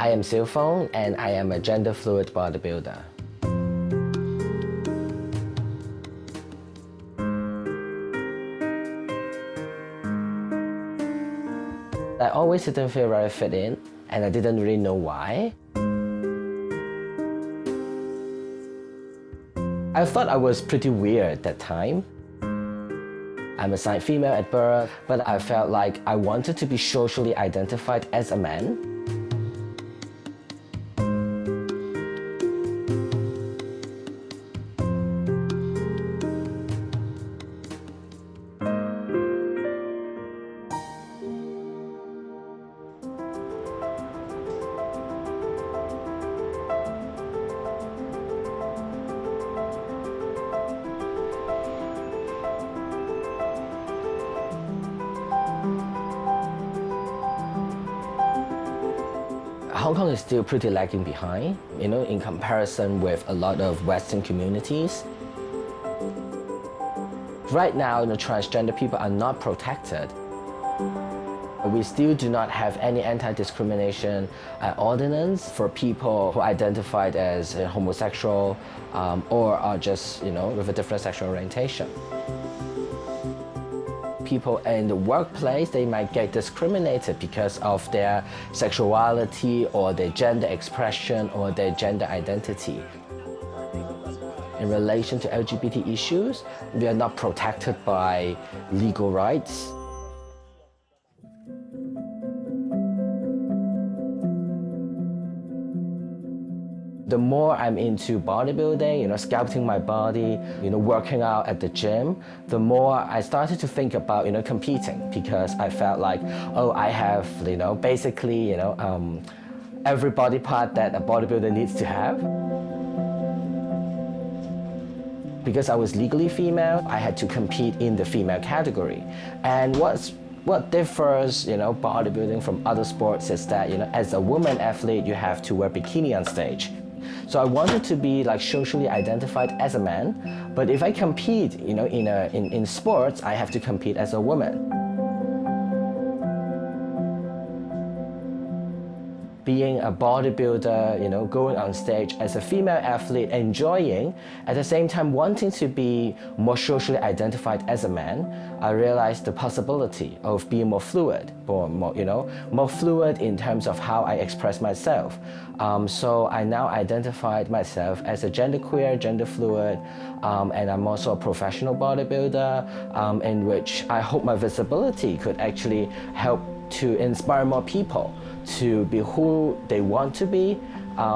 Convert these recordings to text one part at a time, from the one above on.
I am Siufung and I am a gender fluid bodybuilder. I always didn't feel very fit in, and I didn't really know why. I thought I was pretty weird at that time. I'm assigned female at birth, but I felt like I wanted to be socially identified as a man. Hong Kong is still pretty lagging behind, in comparison with a lot of Western communities. Right now, transgender people are not protected. We still do not have any anti-discrimination ordinance for people who identified as homosexual or are just, with a different sexual orientation. People in the workplace, they might get discriminated because of their sexuality or their gender expression or their gender identity. In relation to LGBT issues, we are not protected by legal rights. The more I'm into bodybuilding, sculpting my body, working out at the gym, the more I started to think about, competing, because I felt like, oh, I have, basically, every body part that a bodybuilder needs to have. Because I was legally female, I had to compete in the female category. And what differs, bodybuilding from other sports is that, as a woman athlete, you have to wear bikini on stage. So I wanted to be socially identified as a man, but if I compete, in sports, I have to compete as a woman. Being a bodybuilder, going on stage as a female athlete, enjoying, at the same time wanting to be more socially identified as a man, I realized the possibility of being more fluid, more fluid in terms of how I express myself. So I now identified myself as a genderqueer, gender fluid, and I'm also a professional bodybuilder, in which I hope my visibility could actually help to inspire more people to be who they want to be,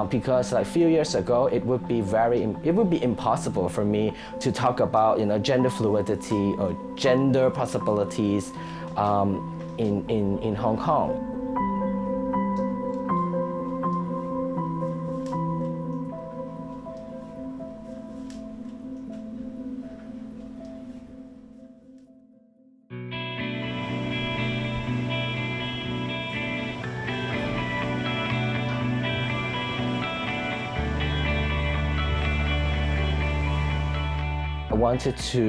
because a few years ago it would be impossible for me to talk about gender fluidity or gender possibilities in Hong Kong. I wanted to,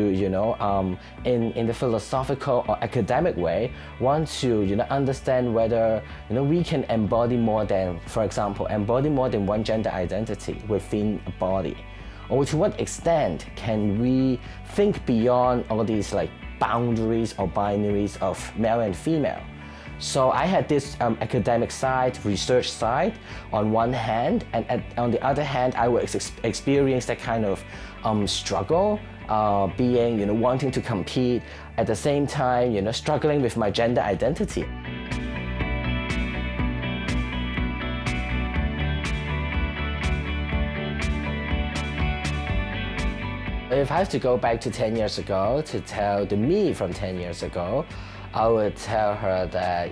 in the philosophical or academic way, want to, understand whether, we can embody more than, for example, embody more than one gender identity within a body. Or to what extent can we think beyond all these boundaries or binaries of male and female? So I had this academic side, research side on one hand, and on the other hand, I would experience that kind of struggle, being, wanting to compete, at the same time, struggling with my gender identity. If I have to go back to 10 years ago to tell the me from 10 years ago, I would tell her that,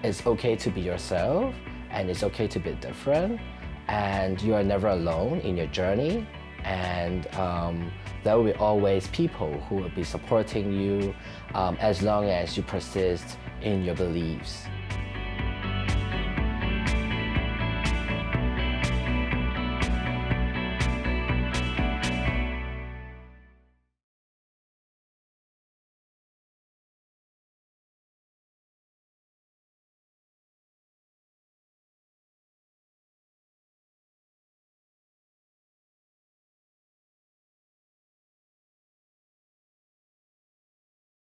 it's okay to be yourself, and it's okay to be different, and you are never alone in your journey, and there will be always people who will be supporting you as long as you persist in your beliefs.